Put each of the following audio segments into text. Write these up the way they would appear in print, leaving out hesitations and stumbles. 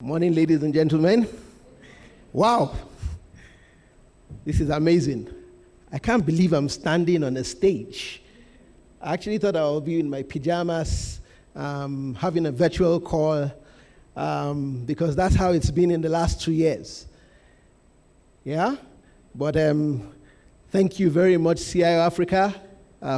Morning, ladies and gentlemen. Wow, this is amazing. I can't believe I'm standing on a stage. I actually thought I would be in my pajamas, having a virtual call, because that's how it's been in the last 2 years. Yeah? But thank you very much, CIO Africa,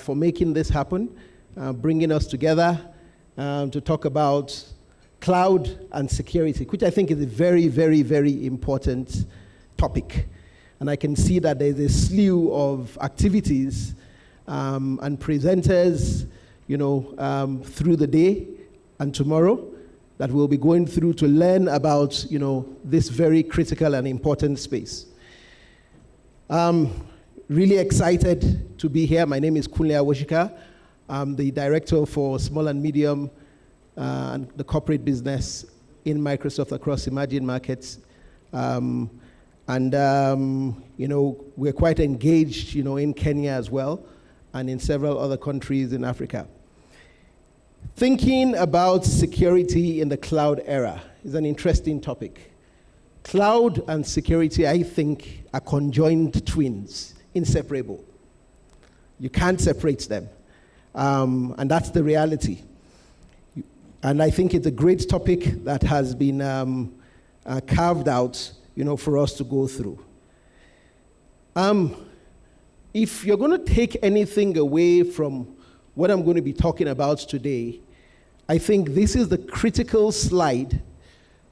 for making this happen, bringing us together to talk about cloud and security, which I think is a very, very, very important topic. And I can see that there's a slew of activities and presenters, through the day and tomorrow that we'll be going through to learn about, this very critical and important space. Really excited to be here. My name is Kunle Awosika. I'm the director for small and medium and the corporate business in Microsoft across emerging markets. We're quite engaged, in Kenya as well, and in several other countries in Africa. Thinking about security in the cloud era is an interesting topic. Cloud and security, I think, are conjoined twins, inseparable. You can't separate them. And that's the reality. And I think it's a great topic that has been carved out, for us to go through. If you're going to take anything away from what I'm going to be talking about today, I think this is the critical slide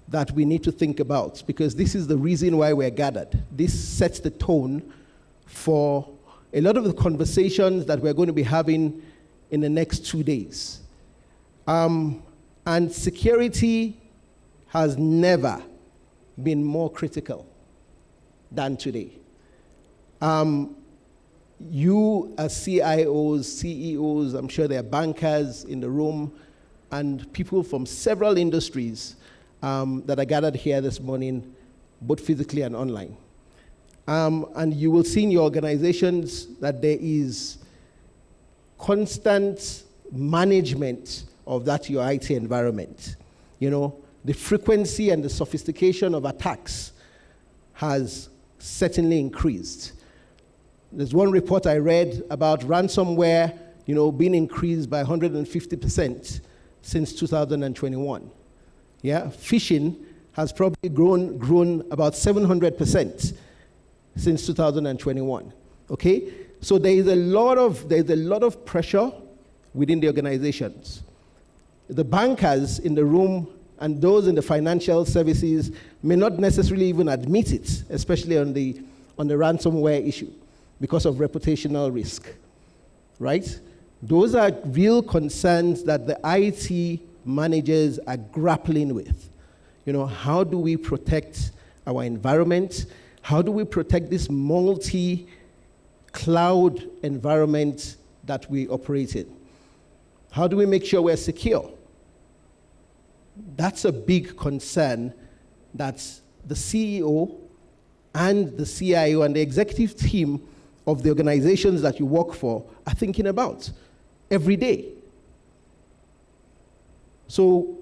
that we need to think about, because this is the reason why we're gathered. This sets the tone for a lot of the conversations that we're going to be having in the next 2 days. And security has never been more critical than today. You as CIOs, CEOs, I'm sure there are bankers in the room, and people from several industries that are gathered here this morning, both physically and online. And you will see in your organizations that there is constant management of that your IT environment. The frequency and the sophistication of attacks has certainly increased. There's one report I read about ransomware, being increased by 150% since 2021. Yeah, phishing has probably grown about 700% since 2021. Okay, so there's a lot of pressure within the organizations. The bankers in the room and those in the financial services may not necessarily even admit it, especially on the ransomware issue, because of reputational risk, right? Those are real concerns that the IT managers are grappling with. How do we protect our environment? How do we protect this multi-cloud environment that we operate in? How do we make sure we're secure? That's a big concern that the CEO and the CIO and the executive team of the organizations that you work for are thinking about every day. So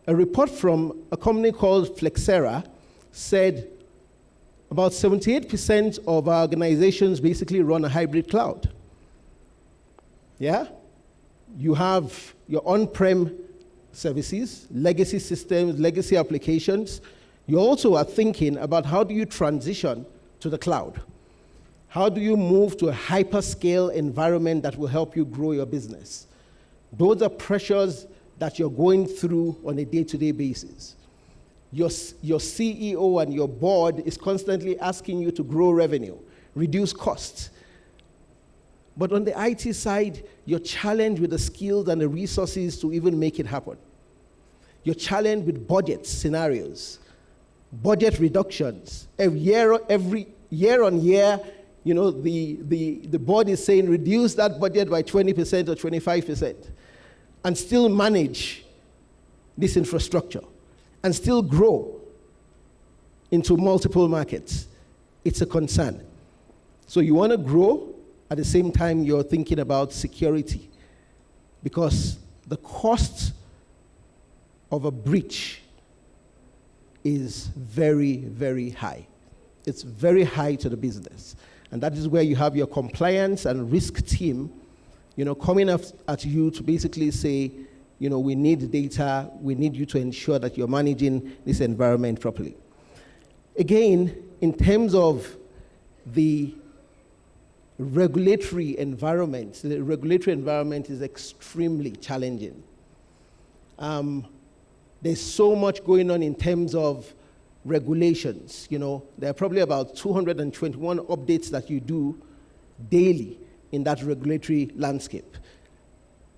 a report from a company called Flexera said about 78% of our organizations basically run a hybrid cloud. Yeah? You have your on-prem services, legacy systems, legacy applications. You also are thinking about how do you transition to the cloud? How do you move to a hyperscale environment that will help you grow your business? Those are pressures that you're going through on a day-to-day basis. Your CEO and your board is constantly asking you to grow revenue, reduce costs. But on the IT side, you're challenged with the skills and the resources to even make it happen. You're challenged with budget scenarios, budget reductions. Every year on year, the board is saying reduce that budget by 20% or 25% and still manage this infrastructure and still grow into multiple markets. It's a concern. So you want to grow. At the same time, you're thinking about security, because the cost of a breach is very, very high. It's very high to the business. And that is where you have your compliance and risk team, coming at you to basically say, we need data, we need you to ensure that you're managing this environment properly. Again, in terms of the regulatory environment is extremely challenging. There's so much going on in terms of regulations. There are probably about 221 updates that you do daily in that regulatory landscape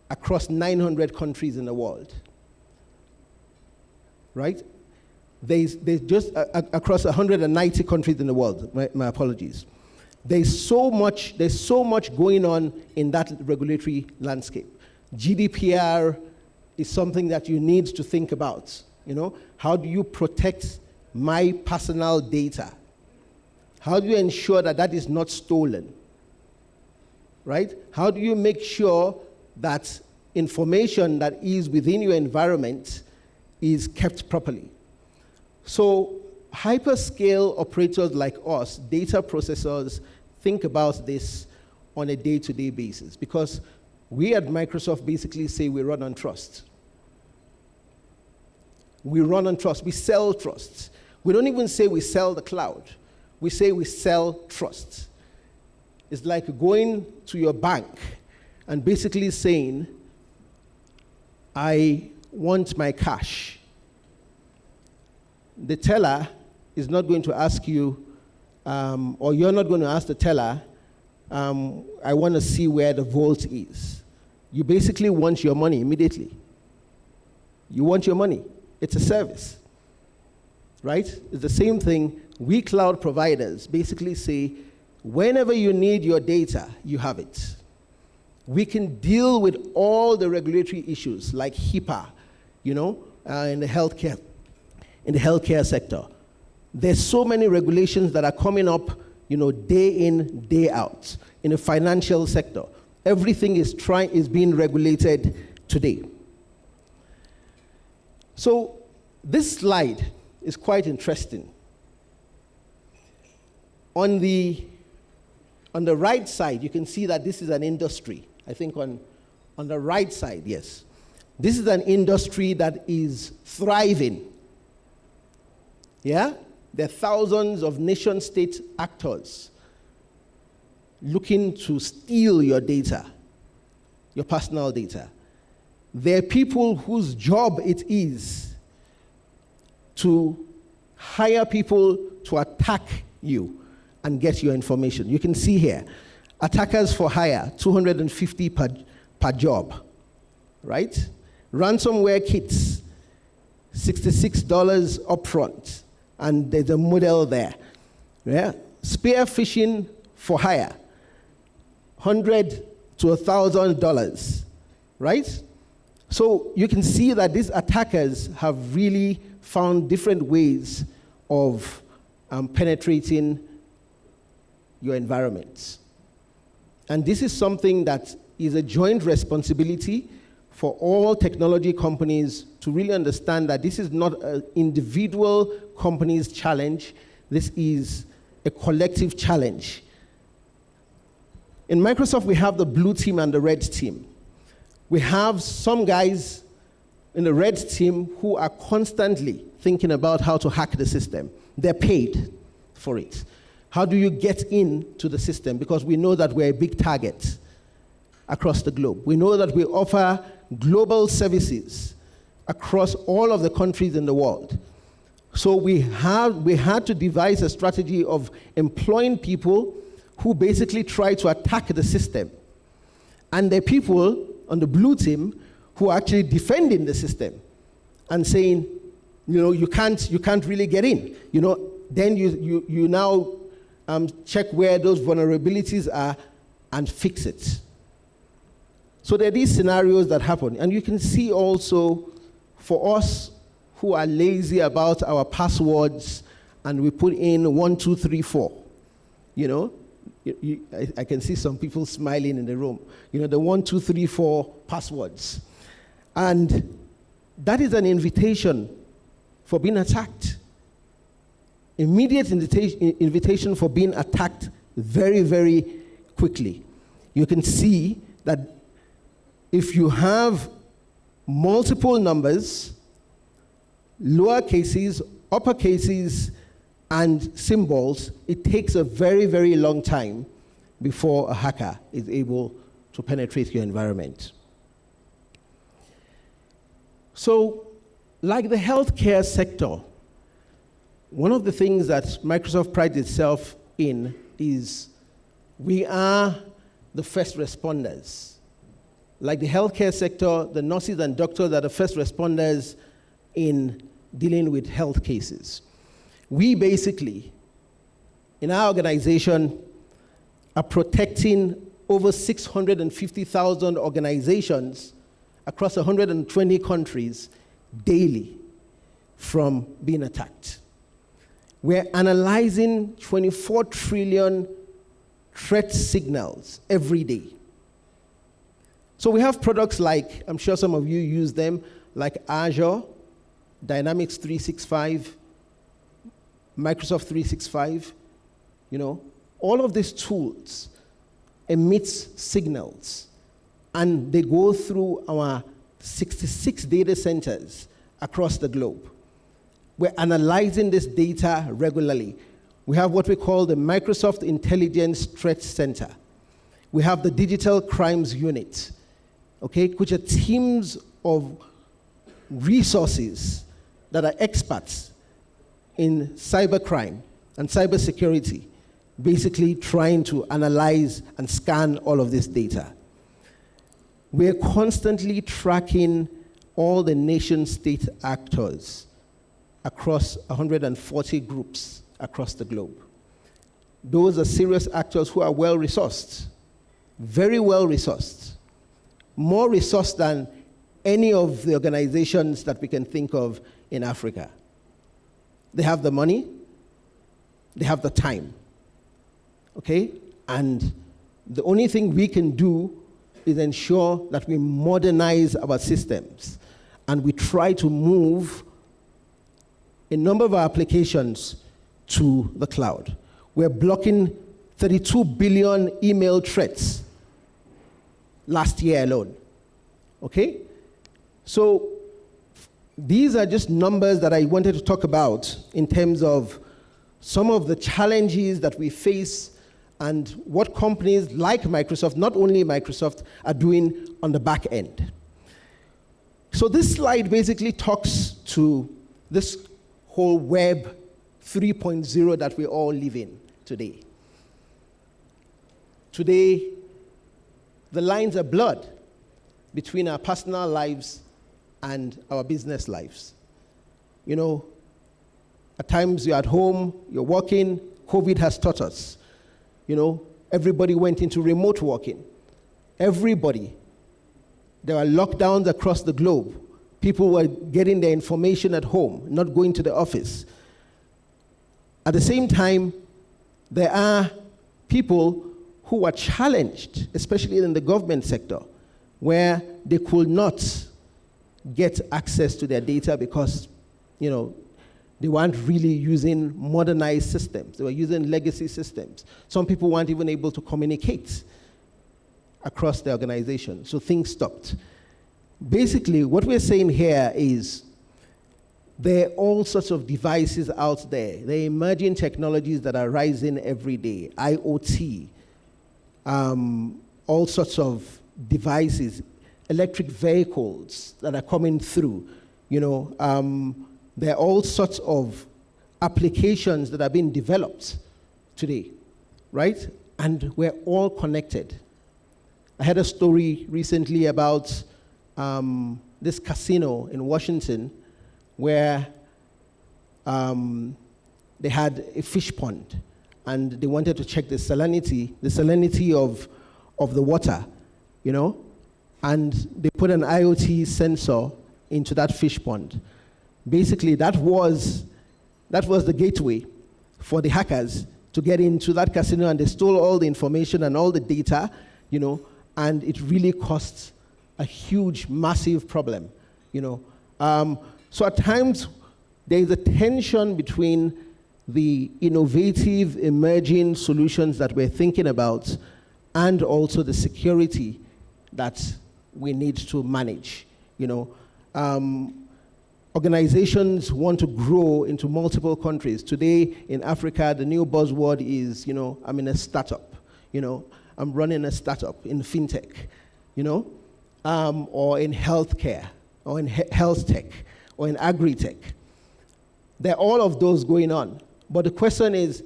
across 900 countries in the world, right? There's just across 190 countries in the world, my apologies. There's so much going on in that regulatory landscape. GDPR is something that you need to think about. How do you protect my personal data? How do you ensure that that is not stolen? Right? How do you make sure that information that is within your environment is kept properly? So hyperscale operators like us, data processors, think about this on a day-to-day basis, because we at Microsoft basically say we run on trust. We run on trust. We sell trust. We don't even say we sell the cloud. We say we sell trust. It's like going to your bank and basically saying, I want my cash. The teller is not going to ask you, or you're not going to ask the teller, I want to see where the vault is. You basically want your money immediately. You want your money. It's a service, right? It's the same thing. We cloud providers basically say, whenever you need your data, you have it. We can deal with all the regulatory issues like HIPAA, in the healthcare sector. There's so many regulations that are coming up, day in, day out. In the financial sector, everything is being regulated today. So this slide is quite interesting. On the right side, you can see that this is an industry. I think on the right side, yes. This is an industry that is thriving. Yeah? There are thousands of nation-state actors looking to steal your data, your personal data. There are people whose job it is to hire people to attack you and get your information. You can see here, attackers for hire, $250 per job, right? Ransomware kits, $66 upfront, and there's a model there. Yeah? Spear phishing for hire, $100 to $1,000, right? So you can see that these attackers have really found different ways of penetrating your environments. And this is something that is a joint responsibility for all technology companies to really understand that this is not an individual company's challenge. This is a collective challenge. In Microsoft, we have the blue team and the red team. We have some guys in the red team who are constantly thinking about how to hack the system. They're paid for it. How do you get into the system? Because we know that we're a big target across the globe. We know that we offer global services across all of the countries in the world. So we had to devise a strategy of employing people who basically try to attack the system. And the people on the blue team who are actually defending the system and saying, you can't really get in. Then you now check where those vulnerabilities are and fix it. So there are these scenarios that happen. And you can see also, for us who are lazy about our passwords and we put in 1, 2, 3, 4, I can see some people smiling in the room. The 1, 2, 3, 4 passwords. And that is an invitation for being attacked. immediate invitation for being attacked very, very quickly. You can see that if you have multiple numbers, lower cases, upper cases, and symbols, it takes a very, very long time before a hacker is able to penetrate your environment. So, like the healthcare sector, one of the things that Microsoft prides itself in is we are the first responders. Like the healthcare sector, the nurses and doctors are the first responders in dealing with health cases. We basically, in our organization, are protecting over 650,000 organizations across 120 countries daily from being attacked. We're analyzing 24 trillion threat signals every day. So we have products like, I'm sure some of you use them, like Azure, Dynamics 365, Microsoft 365, all of these tools emits signals, and they go through our 66 data centers across the globe. We're analyzing this data regularly. We have what we call the Microsoft Intelligence Threat Center. We have the Digital Crimes Unit, which are teams of resources that are experts in cybercrime and cybersecurity, basically trying to analyze and scan all of this data. We're constantly tracking all the nation-state actors across 140 groups across the globe. Those are serious actors who are well-resourced, very well-resourced, more resourced than any of the organizations that we can think of in Africa. They have the money, they have the time, And the only thing we can do is ensure that we modernize our systems, and we try to move a number of our applications to the cloud. We're blocking 32 billion email threats last year alone, So these are just numbers that I wanted to talk about in terms of some of the challenges that we face and what companies like Microsoft, not only Microsoft, are doing on the back end. So this slide basically talks to this whole Web 3.0 that we all live in today. Today, the lines are blurred between our personal lives and our business lives. At times you're at home, you're working, COVID has taught us. Everybody went into remote working. Everybody. There were lockdowns across the globe. People were getting their information at home, not going to the office. At the same time, there are people who are challenged, especially in the government sector, where they could not get access to their data because, they weren't really using modernized systems. They were using legacy systems. Some people weren't even able to communicate across the organization, so things stopped. Basically, what we're saying here is there are all sorts of devices out there. There are emerging technologies that are rising every day, IoT, all sorts of devices, electric vehicles that are coming through, there are all sorts of applications that are being developed today, right? And we're all connected. I had a story recently about this casino in Washington where they had a fish pond and they wanted to check the salinity of the water, and they put an IoT sensor into that fish pond. Basically, that was the gateway for the hackers to get into that casino, and they stole all the information and all the data, and it really caused a huge, massive problem, So at times, there is a tension between the innovative, emerging solutions that we're thinking about, and also the security that we need to manage. Organizations want to grow into multiple countries. Today in Africa, the new buzzword is, I'm in a startup. I'm running a startup in fintech, or in healthcare, or in health tech, or in agri-tech. There are all of those going on. But the question is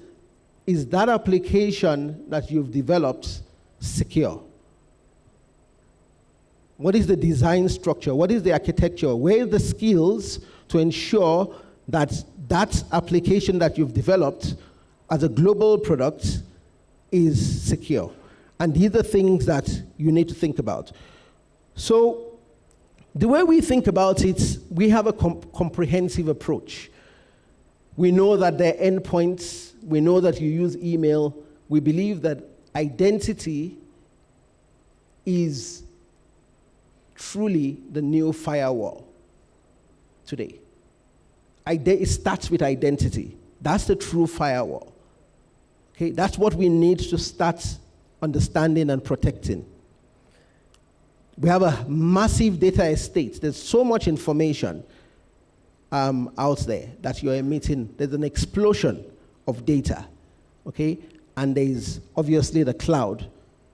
that application that you've developed secure? What is the design structure? What is the architecture? Where are the skills to ensure that that application that you've developed as a global product is secure? And these are things that you need to think about. So the way we think about it, we have a comprehensive approach. We know that there are endpoints. We know that you use email. We believe that identity is truly the new firewall today. It starts with identity. That's the true firewall. Okay, that's what we need to start understanding and protecting. We have a massive data estate. There's so much information out there that you're emitting. There's an explosion of data, okay? And there's obviously the cloud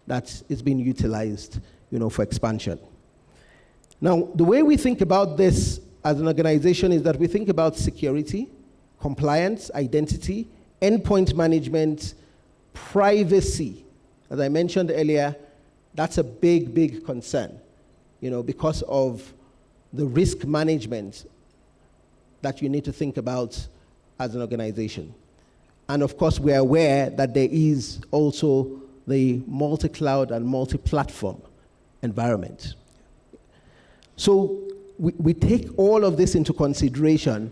that is being utilized, for expansion. Now, the way we think about this as an organization is that we think about security, compliance, identity, endpoint management, privacy. As I mentioned earlier, that's a big, big concern, because of the risk management that you need to think about as an organization. And of course, we're aware that there is also the multi-cloud and multi-platform environment. So we take all of this into consideration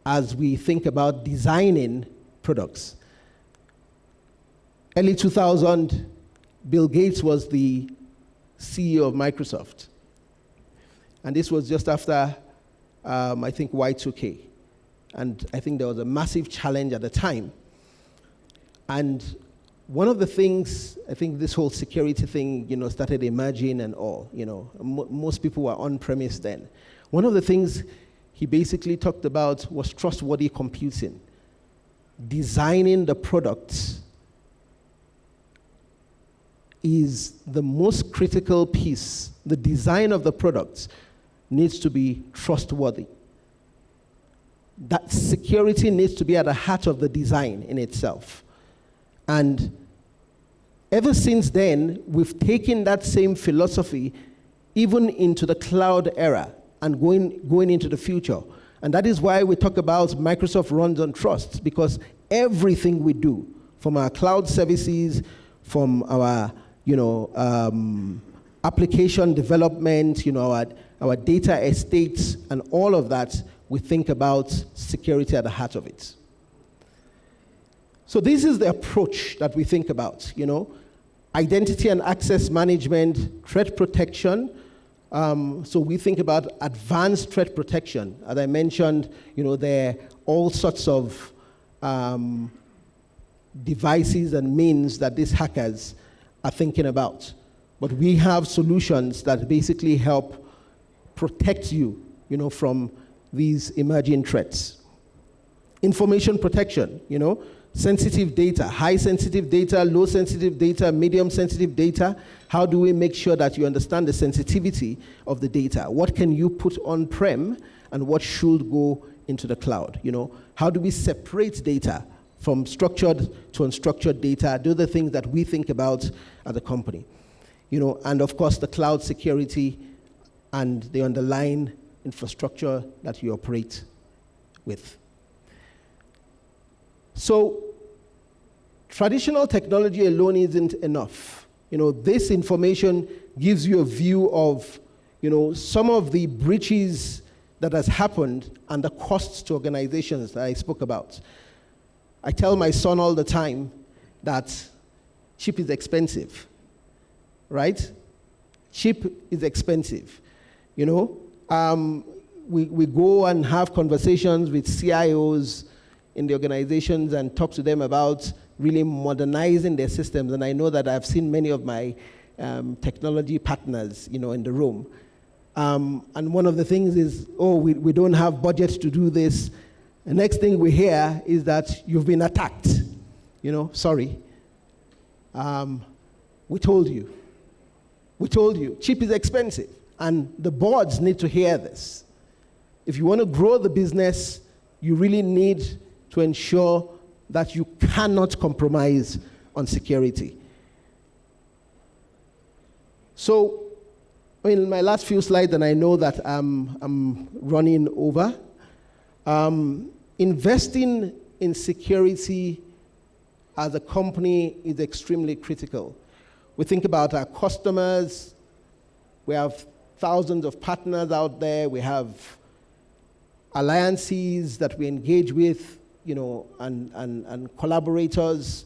as we think about designing products. Early 2000, Bill Gates was the CEO of Microsoft. And this was just after, I think, Y2K. And I think there was a massive challenge at the time. And one of the things, I think this whole security thing, started emerging and all, most people were on-premise then. One of the things he basically talked about was trustworthy computing. Designing the products is the most critical piece. The design of the products needs to be trustworthy. That security needs to be at the heart of the design in itself. And ever since then, we've taken that same philosophy even into the cloud era and going into the future. And that is why we talk about Microsoft runs on trust, because everything we do, from our cloud services, from our application development, our data estates, and all of that, we think about security at the heart of it. So this is the approach that we think about, identity and access management, threat protection. So we think about advanced threat protection. As I mentioned, there are all sorts of devices and means that these hackers are thinking about. But we have solutions that basically help protect you, from these emerging threats. Information protection, sensitive data, high sensitive data, low sensitive data, medium sensitive data. How do we make sure that you understand the sensitivity of the data? What can you put on-prem and what should go into the cloud? How do we separate data from structured to unstructured data? Those are the things that we think about as a company. And of course, the cloud security and the underlying infrastructure that you operate with. So traditional technology alone isn't enough. This information gives you a view of, some of the breaches that has happened and the costs to organizations that I spoke about. I tell my son all the time that chip is expensive, right? Chip is expensive. We go and have conversations with CIOs, in the organizations and talk to them about really modernizing their systems. And I know that I've seen many of my technology partners, in the room. And one of the things is, we don't have budget to do this. The next thing we hear is that you've been attacked. Sorry. We told you. We told you. Cheap is expensive. And the boards need to hear this. If you want to grow the business, you really need to ensure that you cannot compromise on security. So, in my last few slides, and I know that I'm running over, investing in security as a company is extremely critical. We think about our customers. We have thousands of partners out there. We have alliances that we engage with, and collaborators.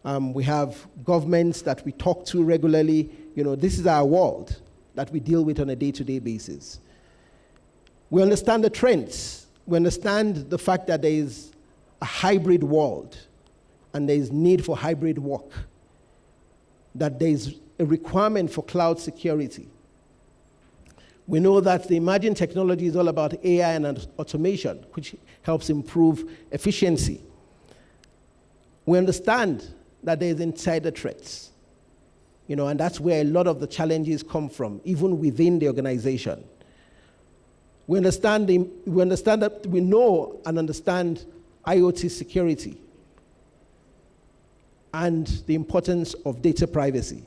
We have governments that we talk to regularly. This is our world that we deal with on a day-to-day basis. We understand the trends. We understand the fact that there is a hybrid world and there is need for hybrid work, that there is a requirement for cloud security. We know that the emerging technology is all about AI and automation, which helps improve efficiency. We understand that there is insider threats, and that's where a lot of the challenges come from, even within the organization. We understand that we know and understand IoT security and the importance of data privacy.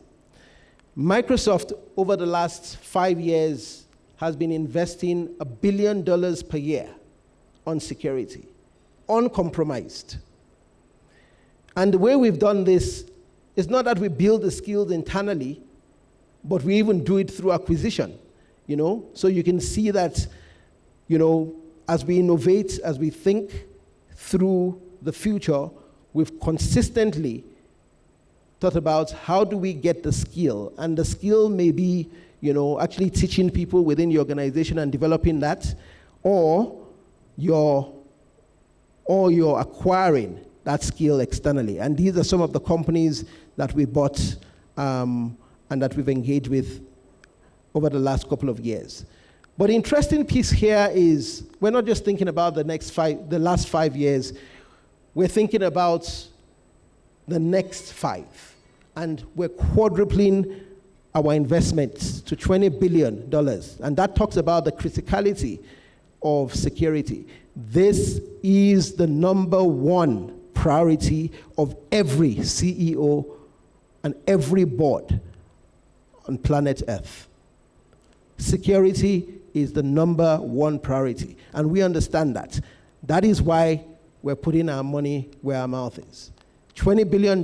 Microsoft, over the last 5 years, has been investing $1 billion per year on security, uncompromised. And the way we've done this is not that we build the skills internally, but we even do it through acquisition, So you can see that, as we innovate, as we think through the future, we've consistently thought about how do we get the skill. And the skill may be, actually teaching people within your organization and developing that, or you're acquiring that skill externally. And these are some of the companies that we bought and that we've engaged with over the last couple of years. But the interesting piece here is we're not just thinking about the last 5 years, we're thinking about the next 5. And we're quadrupling our investments to $20 billion. And that talks about the criticality of security. This is the number one priority of every CEO and every board on planet Earth. Security is the number one priority. And we understand that. That is why we're putting our money where our mouth is. $20 billion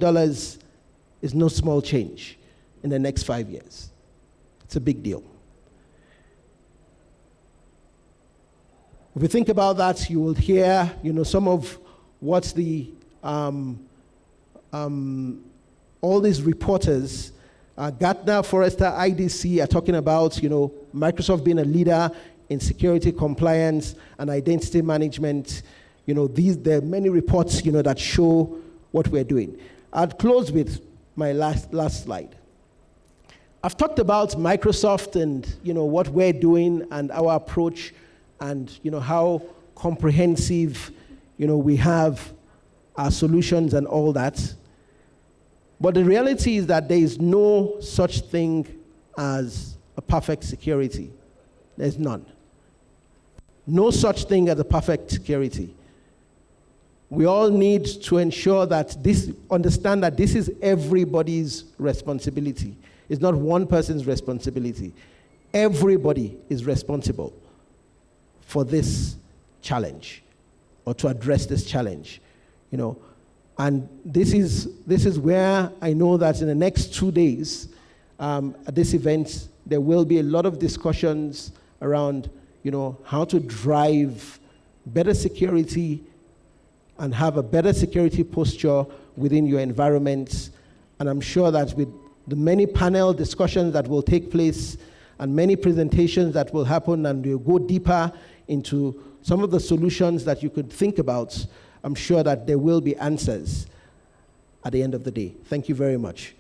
is no small change in the next 5 years. It's a big deal. If you think about that, you will hear, some of what all these reporters, Gartner, Forrester, IDC are talking about, Microsoft being a leader in security compliance and identity management. There are many reports, that show what we're doing. I'll close with my last slide. I've talked about Microsoft and, what we're doing and our approach and, how comprehensive, we have our solutions and all that. But the reality is that there is no such thing as a perfect security. There's none. No such thing as a perfect security. We all need to ensure that understand that this is everybody's responsibility. It's not one person's responsibility. Everybody is responsible for this challenge or to address this challenge, And this is where I know that in the next 2 days at this event, there will be a lot of discussions around, how to drive better security and have a better security posture within your environments. And I'm sure that with the many panel discussions that will take place and many presentations that will happen, and we'll go deeper into some of the solutions that you could think about, I'm sure that there will be answers at the end of the day. Thank you very much.